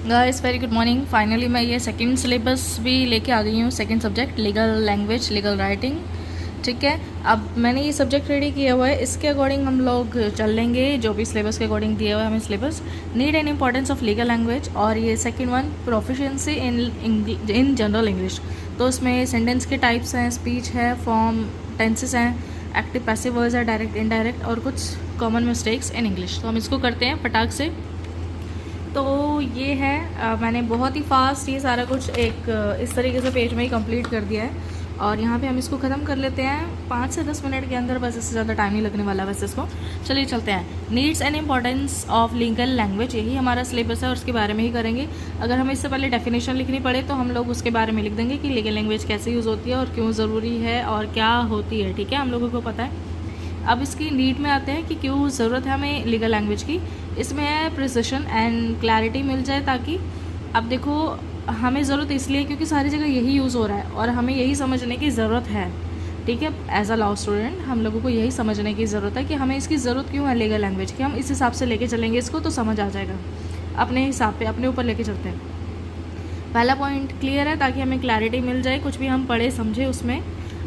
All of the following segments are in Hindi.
Guys very good morning. Finally मैं ये सेकंड सिलेबस भी लेके आ गई हूँ। Second subject legal language, legal writing. ठीक है, अब मैंने ये सब्जेक्ट रेडी किया हुआ है। इसके अकॉर्डिंग हम लोग चल लेंगे, जो भी सिलेबस के अकॉर्डिंग दिया हुआ है हमें syllabus. Need and importance of legal language, और ये second one proficiency in general English. तो उसमें सेंटेंस के टाइप्स हैं, स्पीच है, फॉर्म, टेंसेस हैं, एक्टिव पैसिव वर्ड्स है, डायरेक्ट इनडायरेक्ट, और कुछ कॉमन मिस्टेक्स इन इंग्लिश। तो हम इसको करते हैं फटाक से। तो ये है मैंने बहुत ही फास्ट ये सारा कुछ एक इस तरीके से पेज में ही कंप्लीट कर दिया है, और यहाँ पे हम इसको ख़त्म कर लेते हैं 5 से 10 मिनट के अंदर, बस इससे ज़्यादा टाइम नहीं लगने वाला वैसे इसको। चलिए चलते हैं। Needs and importance of legal language, यही हमारा सिलेबस है और उसके बारे में ही करेंगे। अगर हमें इससे पहले डेफिनेशन लिखनी पड़े तो हम लोग उसके बारे में लिख देंगे कि लीगल लैंग्वेज कैसे यूज़ होती है और क्यों ज़रूरी है और क्या होती है। ठीक है, हम लोगों को पता है। अब इसकी नीड में आते हैं कि क्यों ज़रूरत है हमें लीगल लैंग्वेज की। इसमें है प्रिसिशन एंड क्लैरिटी मिल जाए, ताकि अब देखो हमें ज़रूरत इसलिए क्योंकि सारी जगह यही यूज़ हो रहा है और हमें यही समझने की ज़रूरत है। ठीक है, एज अ लॉ स्टूडेंट हम लोगों को यही समझने की ज़रूरत है कि हमें इसकी ज़रूरत क्यों है लीगल लैंग्वेज की। हम इस हिसाब से लेके चलेंगे इसको तो समझ आ जाएगा, अपने हिसाब पे अपने ऊपर लेके चलते हैं। पहला पॉइंट क्लियर है, ताकि हमें क्लैरिटी मिल जाए, कुछ भी हम पढ़े समझे उसमें।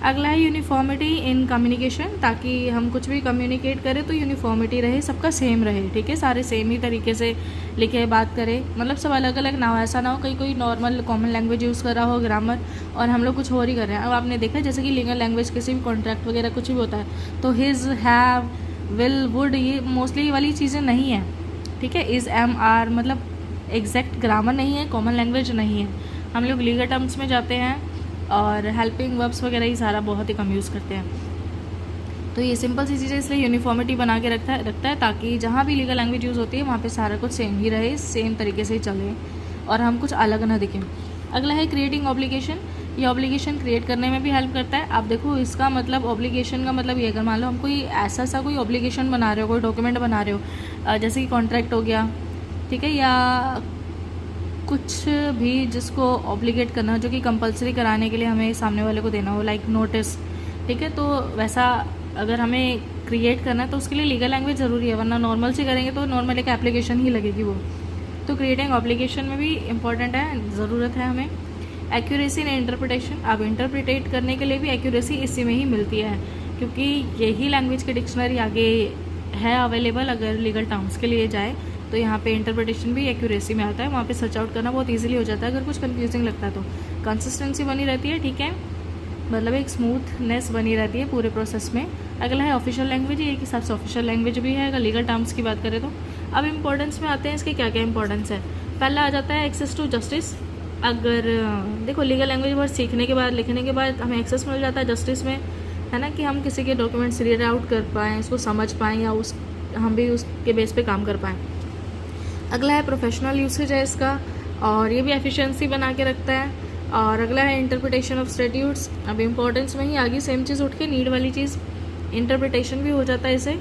अगला है यूनिफॉर्मिटी इन कम्युनिकेशन, ताकि हम कुछ भी कम्युनिकेट करें तो यूनिफॉर्मिटी रहे, सबका सेम रहे। ठीक है, सारे सेम ही तरीके से लिखे बात करें, मतलब सब अलग अलग ना हो। ऐसा ना हो कहीं कोई नॉर्मल कॉमन लैंग्वेज यूज़ कर रहा हो, ग्रामर, और हम लोग कुछ और ही कर रहे हैं। अब आपने देखा जैसे कि लीगल लैंग्वेज किसी भी कॉन्ट्रैक्ट वगैरह कुछ भी होता है तो हिज, हैव, विल, वुड, ये मोस्टली ये वाली चीज़ें नहीं हैं। ठीक है, इज़, एम, आर, मतलब एग्जैक्ट ग्रामर नहीं है, कॉमन लैंग्वेज नहीं है। हम लोग लीगल टर्म्स में जाते हैं और हेल्पिंग वर्ब्स वगैरह ही सारा बहुत ही कम यूज़ करते हैं। तो ये सिंपल सी चीज़ें, इसलिए यूनिफॉर्मिटी बना के रखता है ताकि जहाँ भी लीगल लैंग्वेज यूज़ होती है वहाँ पे सारा कुछ सेम ही रहे, सेम तरीके से ही चले और हम कुछ अलग ना दिखें। अगला है क्रिएटिंग ऑब्लिगेशन। ये ऑब्लिगेशन क्रिएट करने में भी हेल्प करता है। आप देखो इसका मतलब, ऑब्लिगेशन का मतलब ये, अगर मान लो हम कोई ऐसा सा कोई ऑब्लिगेशन बना रहे हो, कोई डॉक्यूमेंट बना रहे हो, जैसे कि कॉन्ट्रैक्ट हो गया, ठीक है, या कुछ भी जिसको ऑब्लिगेट करना हो, जो कि कंपलसरी कराने के लिए हमें सामने वाले को देना हो, लाइक नोटिस। ठीक है, तो वैसा अगर हमें क्रिएट करना है तो उसके लिए लीगल लैंग्वेज ज़रूरी है, वरना नॉर्मल से करेंगे तो नॉर्मल एक एप्लीकेशन ही लगेगी वो। तो क्रिएटिंग ऑब्लिगेशन में भी इम्पॉर्टेंट है, ज़रूरत है हमें। एक्यूरेसी इन इंटरप्रिटेशन, अब इंटरप्रिटेट करने के लिए भी एक्यूरेसी इसी में ही मिलती है, क्योंकि यही लैंग्वेज की डिक्शनरी आगे है अवेलेबल। अगर लीगल टर्म्स के लिए जाए तो यहाँ पे इंटरप्रिटेशन भी एक्यूरेसी में आता है, वहाँ पे सर्च आउट करना बहुत इजीली हो जाता है अगर कुछ कंफ्यूजिंग लगता है तो। कंसिस्टेंसी बनी रहती है, ठीक है, मतलब एक स्मूथनेस बनी रहती है पूरे प्रोसेस में। अगला है ऑफिशियल लैंग्वेज, ये एक हिसाब से ऑफिशियल लैंग्वेज भी है अगर लीगल टर्म्स की बात करें तो। अब इंपॉर्टेंस में आते हैं, इसके क्या क्या इंपॉर्टेंस है। पहला आ जाता है एक्सेस टू जस्टिस। अगर देखो लीगल लैंग्वेज वर्ड सीखने के बाद, लिखने के बाद हमें एक्सेस मिल जाता है जस्टिस में, है ना, कि हम किसी के डॉक्यूमेंट्स रीड आउट कर पाएँ, उसको समझ पाएँ, या हम भी उसके बेस पे काम कर पाएँ। अगला है प्रोफेशनल यूसेज है इसका, और ये भी एफिशिएंसी बना के रखता है। और अगला है इंटरप्रिटेशन ऑफ स्टैट्यूट्स। अब इंपॉर्टेंस में ही आगे सेम चीज़ उठ के नीड वाली चीज़ इंटरप्रिटेशन भी हो जाता है इसे।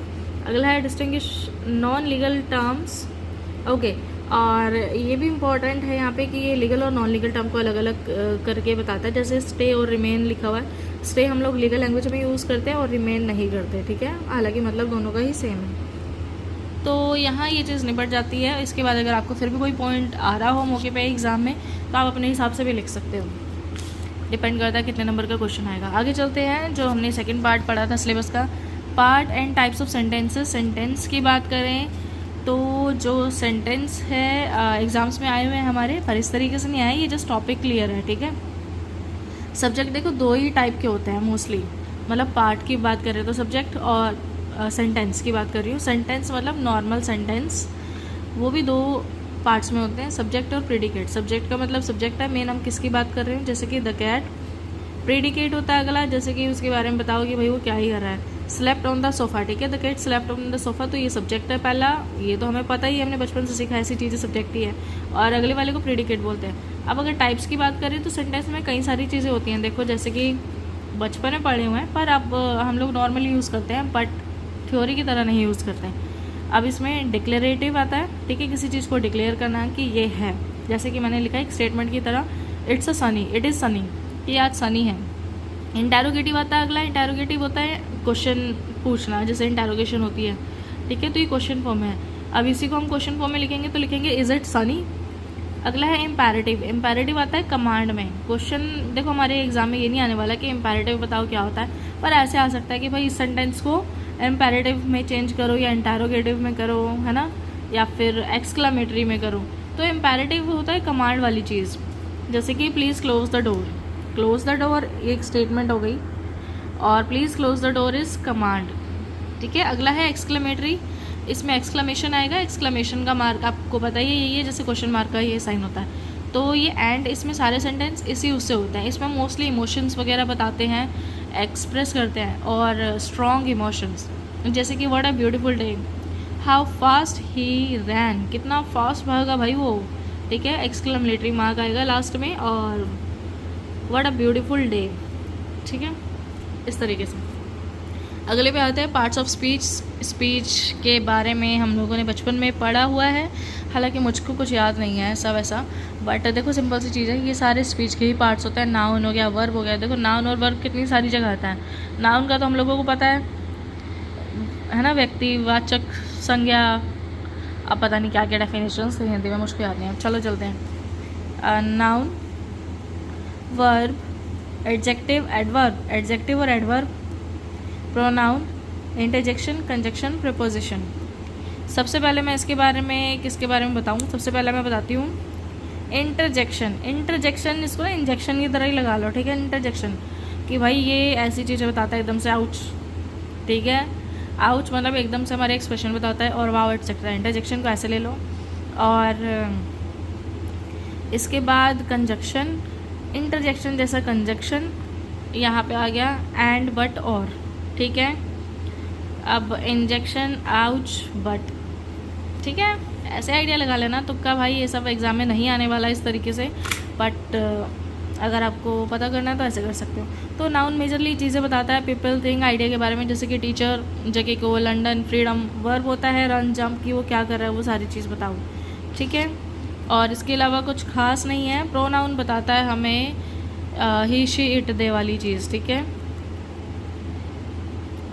अगला है distinguish non legal terms, okay, और ये भी इम्पॉर्टेंट है यहाँ पे कि ये लीगल और नॉन लीगल टर्म को अलग अलग करके बताता है। जैसे स्टे और रिमेन लिखा हुआ है, स्टे हम लोग लीगल लैंग्वेज में यूज़ करते हैं और रिमेन नहीं करते, ठीक है, हालांकि मतलब दोनों का ही सेम है। तो यहाँ ये चीज़ निपट जाती है। इसके बाद अगर आपको फिर भी कोई पॉइंट आ रहा हो मौके पे एग्ज़ाम में तो आप अपने हिसाब से भी लिख सकते हो, डिपेंड करता है कितने नंबर का क्वेश्चन आएगा। आगे चलते हैं, जो हमने सेकंड पार्ट पढ़ा था सिलेबस का, part and types of sentences. Sentence की बात करें तो जो सेंटेंस है एग्ज़ाम्स में आए हुए हैं हमारे, पर इस तरीके से नहीं आए, ये जस्ट टॉपिक क्लियर है, ठीक है। सब्जेक्ट देखो दो ही टाइप के होते हैं मोस्टली, मतलब पार्ट की बात करें तो सब्जेक्ट, और सेंटेंस की बात कर रही हूँ। सेंटेंस मतलब नॉर्मल सेंटेंस, वो भी दो पार्ट्स में होते हैं, सब्जेक्ट और प्रेडिकेट। सब्जेक्ट का मतलब सब्जेक्ट है मेन, हम किसकी बात कर रहे हैं, जैसे कि द कैट। प्रेडिकेट होता है अगला, जैसे कि उसके बारे में बताओ कि भाई वो क्या ही कर रहा है। स्लेप्ट ऑन द सोफ़ा, ठीक है, the cat slept on the sofa, तो ये सब्जेक्ट है पहला, ये तो हमें पता ही है, हमने बचपन से सीखा, ऐसी चीज़ें सब्जेक्ट ही है, और अगले वाले को प्रेडिकेट बोलते हैं। अब अगर टाइप्स की बात करें तो सेंटेंस में कई सारी चीज़ें होती हैं, देखो जैसे कि बचपन में पढ़े हुए हैं, पर अब हम लोग नॉर्मली यूज़ करते हैं, बट थ्योरी की तरह नहीं यूज़ करते हैं। अब इसमें डिक्लेरेटिव आता है, ठीक है, किसी चीज़ को डिक्लेयर करना कि ये है, जैसे कि मैंने लिखा है एक स्टेटमेंट की तरह, it's a Sunny, it is Sunny, कि आज सनी है। इंटेरोगेटिव आता है अगला, इंटेरोगेटिव होता है क्वेश्चन पूछना, जैसे इंटेरोगेशन होती है, ठीक है, तो ये क्वेश्चन फॉर्म है। अब इसी को हम क्वेश्चन फॉर्म में लिखेंगे तो लिखेंगे इज़ इट सनी, अगला है इम्पेरेटिव। इम्पेरेटिव आता है कमांड में। क्वेश्चन देखो हमारे एग्जाम में ये नहीं आने वाला कि इम्पेरेटिव बताओ क्या होता है, पर ऐसे आ सकता है कि भाई इस सेंटेंस को इम्पेरेटिव में चेंज करो या इंटरोगेटिव में करो, है ना, या फिर एक्सक्लामेटरी में करो। तो इम्पेरेटिव होता है कमांड वाली चीज़, जैसे कि please close the door. Close the door एक स्टेटमेंट हो गई, और please close the door is command. ठीक है। अगला है एक्सक्लेमेटरी। इसमें एक्सक्लेमेशन आएगा। एक्सक्लेमेशन का मार्क आपको पता ही है, ये जैसे क्वेश्चन मार्क का ये साइन होता है। तो ये एंड इसमें सारे सेंटेंस इसी उससे होते हैं। इसमें मोस्टली इमोशंस वगैरह बताते हैं, एक्सप्रेस करते हैं, और स्ट्रॉन्ग इमोशंस, जैसे कि what a beautiful day, how fast he ran, कितना फास्ट भागा भाई वो। ठीक है। एक्सक्लेमेटरी मार्क आएगा लास्ट में, और व्हाट अ ब्यूटीफुल डे। ठीक है, इस तरीके से। अगले पे आते हैं पार्ट्स ऑफ स्पीच। स्पीच के बारे में हम लोगों ने बचपन में पढ़ा हुआ है, हालांकि मुझको कुछ याद नहीं है सब ऐसा, बट देखो सिंपल सी चीज़ है, ये सारे स्पीच के ही पार्ट्स होते हैं। नाउन हो गया, वर्ब हो गया। देखो नाउन और वर्ब कितनी सारी जगह आता है। नाउन का तो हम लोगों को पता है ना, व्यक्ति, वाचक, संज्ञा, अब पता नहीं क्या क्या डेफिनेशन थे हिंदी में, मुझको याद नहीं है। चलो चलते हैं। Noun, verb, adjective, adverb, adjective और adverb, pronoun, interjection, conjunction, preposition. सबसे पहले मैं इसके बारे में किसके बारे में बताऊं? सबसे पहले मैं बताती हूँ इंटरजेक्शन। इंटरजेक्शन इसको ना इंजेक्शन की तरह ही लगा लो। ठीक है। इंटरजेक्शन कि भाई ये ऐसी चीज़ें बताता है एकदम से, आउच। ठीक है। आउच मतलब एकदम से हमारे एक्सप्रेशन बताता है, और वाव एटसेट्रा। इंटरजेक्शन को ऐसे ले लो। और इसके बाद कंजक्शन, इंटरजेक्शन जैसा कंजक्शन यहाँ पे आ गया, एंड, बट, और। ठीक है। अब इंजेक्शन, आउच, बट। ठीक है, ऐसे आइडिया लगा लेना। तुक्का भाई ये सब एग्जाम में नहीं आने वाला इस तरीके से, बट अगर आपको पता करना है तो ऐसे कर सकते हो। तो नाउन मेजरली चीज़ें बताता है, पीपल, थिंग, आइडिया के बारे में, जैसे कि टीचर, जगह को, लंदन, फ्रीडम। वर्ब होता है रन, जंप, की वो क्या कर रहा है, वो सारी चीज़ बताओ। ठीक है। और इसके अलावा कुछ खास नहीं है। प्रोनाउन बताता है हमें ही, शी, इट, दे वाली चीज़। ठीक है।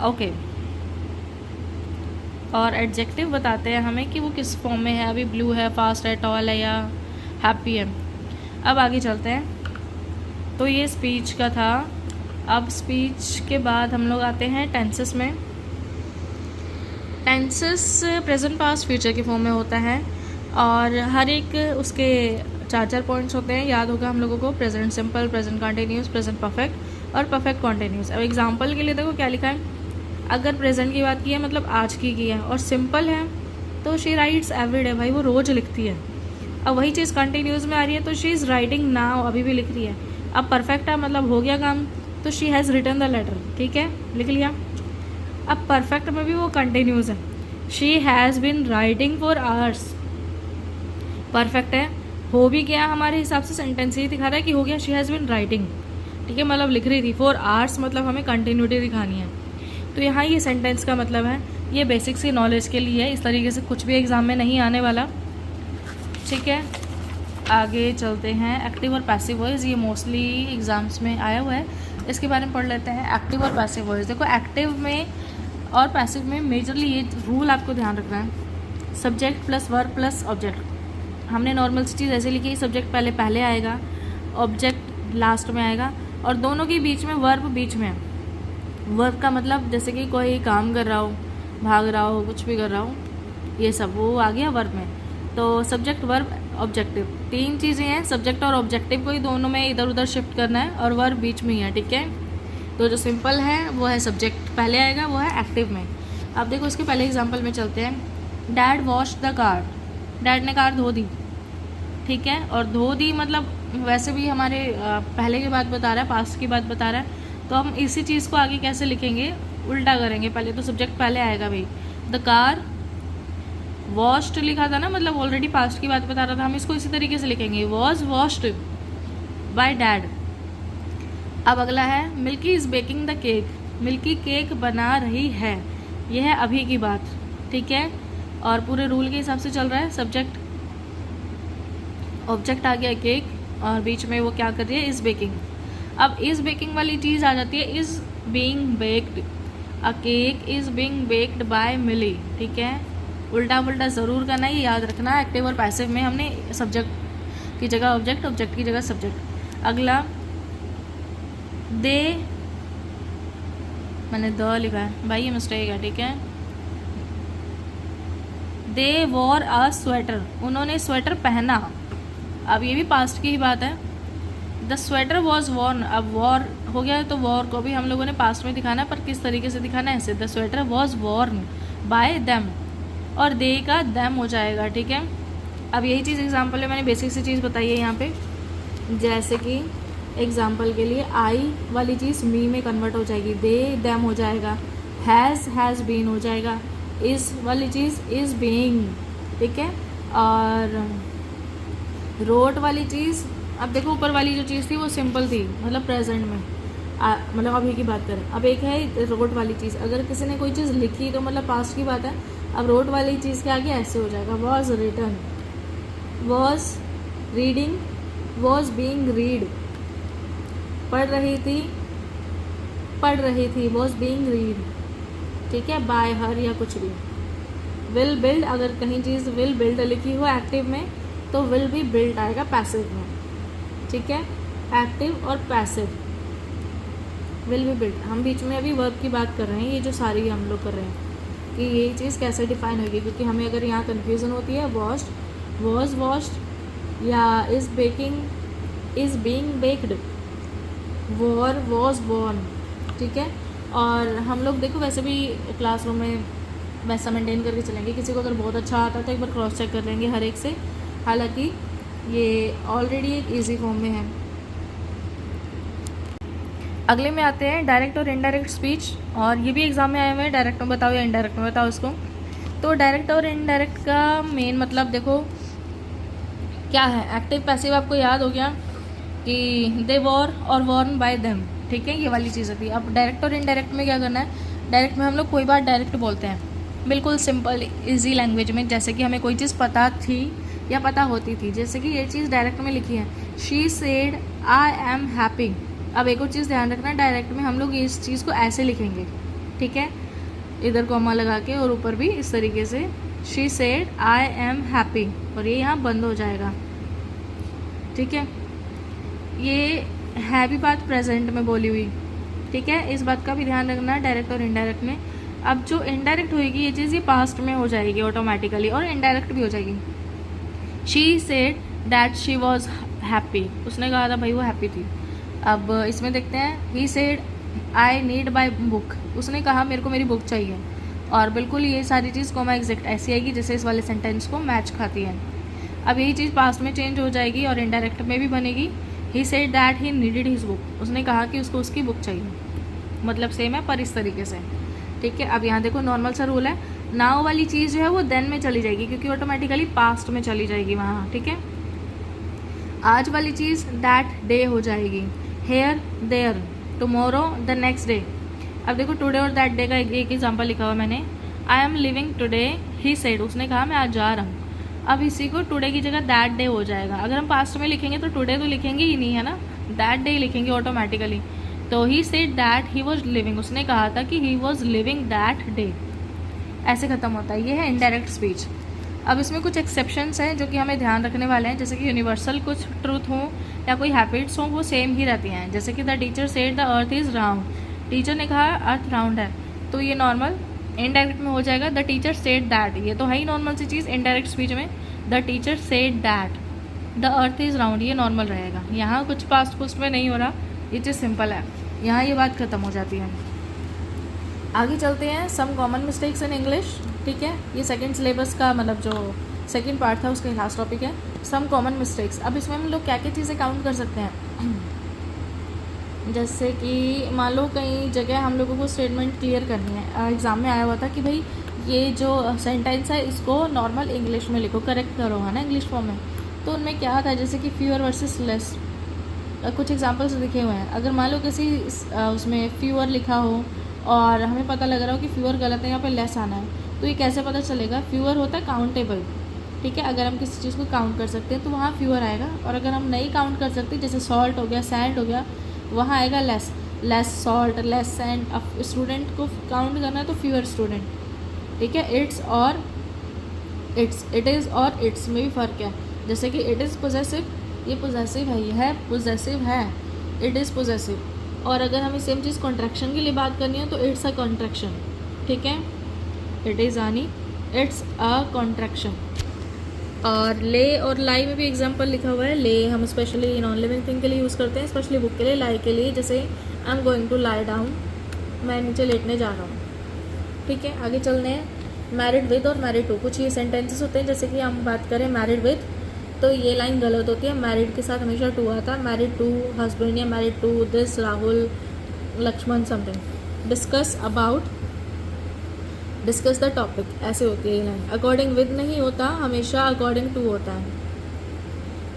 ओके। और एडजेक्टिव बताते हैं हमें कि वो किस फॉर्म में है, अभी ब्लू है, फास्ट है, टॉल है, या हैप्पी है। अब आगे चलते हैं। तो ये स्पीच का था। अब स्पीच के बाद हम लोग आते हैं टेंसेस में। टेंसेस प्रेजेंट, पास्ट, फ्यूचर के फॉर्म में होता है, और हर एक उसके 4 पॉइंट्स होते हैं। याद होगा हम लोगों को, present simple, present continuous, present perfect और परफेक्ट कॉन्टिन्यूस। अब एग्जाम्पल के लिए देखो क्या लिखा है। अगर प्रेजेंट की बात की है मतलब आज की है, और सिंपल है तो शी राइट्स एवरीडे, भाई वो रोज़ लिखती है। अब वही चीज़ कंटिन्यूस में आ रही है तो शी इज़ राइटिंग नाउ, अभी भी लिख रही है। अब परफेक्ट है मतलब हो गया काम, तो she has written the letter. ठीक है, लिख लिया। अब परफेक्ट में भी वो कंटिन्यूस है, she has been writing for hours. Perfect है, हो भी गया, हमारे हिसाब से सेंटेंस ही दिखा रहा है कि हो गया, शी हैज़ बिन राइटिंग। ठीक है, मतलब लिख रही थी। फॉर आवर्स मतलब हमें कंटिन्यूटी दिखानी है। तो यहाँ ये सेंटेंस का मतलब है, ये बेसिक सी नॉलेज के लिए है, इस तरीके से कुछ भी एग्जाम में नहीं आने वाला। ठीक है। आगे चलते हैं। एक्टिव और पैसिव वॉइस, ये मोस्टली एग्जाम्स में आया हुआ है, इसके बारे में पढ़ लेते हैं। एक्टिव और पैसिव वॉइस, देखो एक्टिव में और पैसिव में मेजरली ये रूल आपको ध्यान रखना है, subject plus verb plus object. हमने नॉर्मल सी चीज़ ऐसे लिखी, सब्जेक्ट पहले आएगा, ऑब्जेक्ट लास्ट में आएगा, और दोनों के बीच में वर्ब बीच में है। वर्ब का मतलब जैसे कि कोई काम कर रहा हो, भाग रहा हो, कुछ भी कर रहा हो, ये सब वो आ गया वर्ब में। तो सब्जेक्ट, वर्ब, ऑब्जेक्टिव, 3 चीज़ें हैं। सब्जेक्ट और ऑब्जेक्टिव को ही दोनों में इधर उधर शिफ्ट करना है, और वर्ब बीच में ही है। ठीक है। तो जो सिंपल है वो है सब्जेक्ट पहले आएगा, वो है एक्टिव में। अब देखो इसके पहले एग्जाम्पल में चलते हैं। Dad wash the car, dad ने कार धो दी। ठीक है। और धो दी मतलब वैसे भी हमारे पहले की बात बता रहा है, पास्ट की बात बता रहा है, तो हम इसी चीज़ को आगे कैसे लिखेंगे, उल्टा करेंगे। पहले तो सब्जेक्ट पहले आएगा भाई, द कार वॉश्ड लिखा था ना, मतलब ऑलरेडी पास्ट की बात बता रहा था, हम इसको इसी तरीके से लिखेंगे, वॉज वॉश्ड बाय डैड। अब अगला है milky is baking the cake, milky cake बना रही है, यह है अभी की बात। ठीक है। और पूरे रूल के हिसाब से चल रहा है, सब्जेक्ट, ऑब्जेक्ट आ गया केक, और बीच में वो क्या कर रही है, इज़ बेकिंग। अब इज़ बेकिंग वाली चीज़ आ जाती है, is being baked, a cake is being baked by Milly. ठीक है। उल्टा पुल्टा ज़रूर करना है, ये याद रखना। एक्टिव और पैसिव में हमने सब्जेक्ट की जगह ऑब्जेक्ट, ऑब्जेक्ट की जगह सब्जेक्ट। अगला दे, मैंने द लिखा है भाई, ये मिस्टेक है, ठीक है। दे वॉर अ स्वेटर, उन्होंने स्वेटर पहना। अब ये भी पास्ट की ही बात है। द स्वेटर वॉज वॉर्न, अब वॉर हो गया तो वॉर को भी हम लोगों ने पास्ट में दिखाना है, पर किस तरीके से दिखाना है ऐसे, the sweater was Warne bye them, और दे का देम हो जाएगा, ठीक है। अब यही चीज़ एग्जाम्पल में मैंने बेसिक सी चीज़ बताई है यहाँ पे, जैसे कि एग्जाम्पल के लिए आई वाली चीज़ मी में कन्वर्ट हो जाएगी, दे देम हो जाएगा, हैज़ बीन हो जाएगा, इस वाली चीज़ इज़ बीइंग, ठीक है। और रोट वाली चीज़, अब देखो ऊपर वाली जो चीज़ थी वो सिंपल थी, मतलब प्रेजेंट में, मतलब अभी की बात करें। अब एक है रोट वाली चीज़, अगर किसी ने कोई चीज़ लिखी तो मतलब पास्ट की बात है। अब रोट वाली चीज़ के आगे ऐसे हो जाएगा, was written, was reading, was being read, पढ़ रही थी, वॉज बीइंग रीड, ठीक है, बाय हर या कुछ भी। विल बिल्ड, अगर कहीं चीज़ विल बिल्ड लिखी हो एक्टिव में तो विल भी बिल्ड आएगा पैसिव में, ठीक है। एक्टिव और पैसिव, विल भी बिल्ड। हम बीच में अभी वर्ब की बात कर रहे हैं, ये जो सारी हम लोग कर रहे हैं कि ये चीज़ कैसे डिफाइन होगी, क्योंकि हमें अगर यहाँ कन्फ्यूज़न होती है वॉश्ड, वॉज वॉश्ड, या is baking, is being baked, wore was worn, ठीक है। और हम लोग देखो वैसे भी क्लासरूम में वैसा मेंटेन करके चलेंगे, किसी को अगर बहुत अच्छा आता है तो एक बार क्रॉस चेक कर लेंगे हर एक से, हालांकि ये ऑलरेडी एक इजी फॉर्म में है। अगले में आते हैं डायरेक्ट और इनडायरेक्ट स्पीच, और ये भी एग्जाम में आए हुए हैं, डायरेक्ट में बताओ या इनडायरेक्ट में बताओ इसको। तो डायरेक्ट और इनडायरेक्ट का मेन मतलब देखो क्या है, एक्टिव पैसिव आपको याद हो गया कि दे वॉर और वॉर्न बाय देम, ठीक है, ये वाली चीज़ होती है। अब डायरेक्ट और इनडायरेक्ट में क्या करना है, डायरेक्ट में हम लोग कोई बात डायरेक्ट बोलते हैं, बिल्कुल सिंपल इजी लैंग्वेज में, जैसे कि हमें कोई चीज़ पता थी या पता होती थी, जैसे कि ये चीज़ डायरेक्ट में लिखी है, she said I am happy. अब एक और चीज़ ध्यान रखना, डायरेक्ट में हम लोग इस चीज़ को ऐसे लिखेंगे, ठीक है, इधर कॉमा लगा के और ऊपर भी इस तरीके से, she said I am happy, और ये यहाँ बंद हो जाएगा, ठीक है। ये है भी बात प्रेजेंट में बोली हुई, ठीक है, इस बात का भी ध्यान रखना डायरेक्ट और इनडायरेक्ट में। अब जो इनडायरेक्ट होगी ये चीज़, ये पास्ट में हो जाएगी ऑटोमेटिकली, और इनडायरेक्ट भी हो जाएगी। She said that she was happy, उसने कहा था भाई वो हैप्पी थी। अब इसमें देखते हैं, he said I need bye book, उसने कहा मेरे को मेरी बुक चाहिए, और बिल्कुल ये सारी चीज़ कोमा एग्जैक्ट ऐसी आएगी जैसे इस वाले सेंटेंस को मैच खाती है। अब यही चीज़ पास्ट में चेंज हो जाएगी और इनडायरेक्ट में भी बनेगी, he said that he needed his book, उसने कहा कि उसको उसकी बुक चाहिए, मतलब सेम है पर इस तरीके से, ठीक है। अब यहाँ देखो नॉर्मल सा रूल है, नाउ वाली चीज़ जो है वो देन में चली जाएगी क्योंकि ऑटोमेटिकली पास्ट में चली जाएगी वहाँ, ठीक है। आज वाली चीज़ दैट डे हो जाएगी, here there, tomorrow the next day. अब देखो टुडे और दैट डे का एक एग्जाम्पल लिखा हुआ मैंने, I am living today he said, उसने कहा मैं आज जा रहा हूँ। अब इसी को टुडे की जगह दैट डे हो जाएगा, अगर हम पास्ट में लिखेंगे तो टुडे तो लिखेंगे ही नहीं, है ना, दैट डे लिखेंगे ऑटोमेटिकली। तो he said that he was living, उसने कहा था कि he was living that day, ऐसे ख़त्म होता है। ये है इनडायरेक्ट स्पीच। अब इसमें कुछ एक्सेप्शंस हैं जो कि हमें ध्यान रखने वाले हैं, जैसे कि यूनिवर्सल कुछ ट्रूथ हों या कोई हैबिट्स हों वो सेम ही रहती हैं, जैसे कि the teacher said the earth is round, teacher ने कहा अर्थ राउंड है, तो ये नॉर्मल इनडायरेक्ट में हो जाएगा द टीचर सेड दैट, ये तो है ही नॉर्मल सी चीज़ इनडायरेक्ट स्पीच में, the teacher said that the earth is round, ये नॉर्मल रहेगा। यहाँ कुछ पास्ट पोस्ट में नहीं हो रहा, ये चीज़ सिंपल है, यहाँ ये बात ख़त्म हो जाती है। आगे चलते हैं, some common mistakes in English, ठीक है, ये सेकंड सिलेबस का मतलब जो सेकंड पार्ट था उसका लास्ट टॉपिक है, सम कॉमन मिस्टेक्स। अब इसमें हम लोग क्या क्या चीज़ें काउंट कर सकते हैं, जैसे कि मान लो कई जगह हम लोगों को स्टेटमेंट क्लियर करनी है, एग्ज़ाम में आया हुआ था कि भाई ये जो सेंटेंस है इसको नॉर्मल इंग्लिश में लिखो, करेक्ट करो, है ना, इंग्लिश फॉर्म में। तो उनमें क्या था, जैसे कि फ्यूअर वर्सेस लेस, कुछ एग्जांपल्स लिखे हुए हैं। अगर मान लो किसी उसमें फ्यूअर लिखा हो और हमें पता लग रहा हो कि फ्यूअर गलत है, यहाँ पे लेस आना है, तो ये कैसे पता चलेगा, फ्यूअर होता है काउंटेबल, ठीक है, अगर हम किसी चीज़ को काउंट कर सकते हैं तो वहाँ फ्यूअर आएगा, और अगर हम नहीं काउंट कर सकते जैसे सॉल्ट हो गया, सैंड हो गया, वहाँ आएगा less, less salt, less sand. अब स्टूडेंट को काउंट करना है तो फ्यूअर स्टूडेंट, ठीक है। इट्स और इट्स, इट इज़ और इट्स में भी फ़र्क है, जैसे कि इट इज़ पोजेसिव, ये पोजेसिव है, ये है पोजेसिव है, इट इज़ पोजेसिव। और अगर हमें सेम चीज़ कॉन्ट्रैक्शन के लिए बात करनी है तो इट्स अ कॉन्ट्रैक्शन, ठीक है, इट इज़ यानी इट्स अ कॉन्ट्रैक्शन। और ले और लाई में भी एग्जांपल लिखा हुआ है। ले हम स्पेशली नॉन लिविंग थिंग के लिए यूज़ करते हैं, स्पेशली बुक के लिए। लाई के लिए जैसे I am going to lie down, मैं नीचे लेटने जा रहा हूँ, ठीक है। आगे चलने हैं मैरिड विद और मैरिड टू। कुछ ये सेंटेंसेस होते हैं, जैसे कि हम बात करें मैरिड विद तो ये लाइन गलत होती है, मैरिड के साथ हमेशा टू आता है। मैरिड टू हस्बैंड या married to this Rahul Lakshman something. Discuss about, discuss the topic, ऐसे होती है ये लाइन। अकॉर्डिंग विद नहीं होता, हमेशा अकॉर्डिंग टू होता है।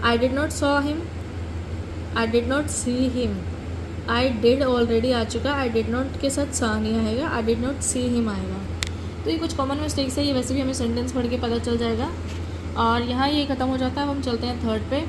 I did not saw him, I did not see him. I did already आ चुका, आई डिड नॉट के साथ सा नहीं आएगा, I did not see him आएगा। तो ये कुछ कॉमन मिस्टेक्स है, ये वैसे भी हमें सेंटेंस पढ़ के पता चल जाएगा। और यहाँ ये ख़त्म हो जाता है। अब हम चलते हैं थर्ड पे।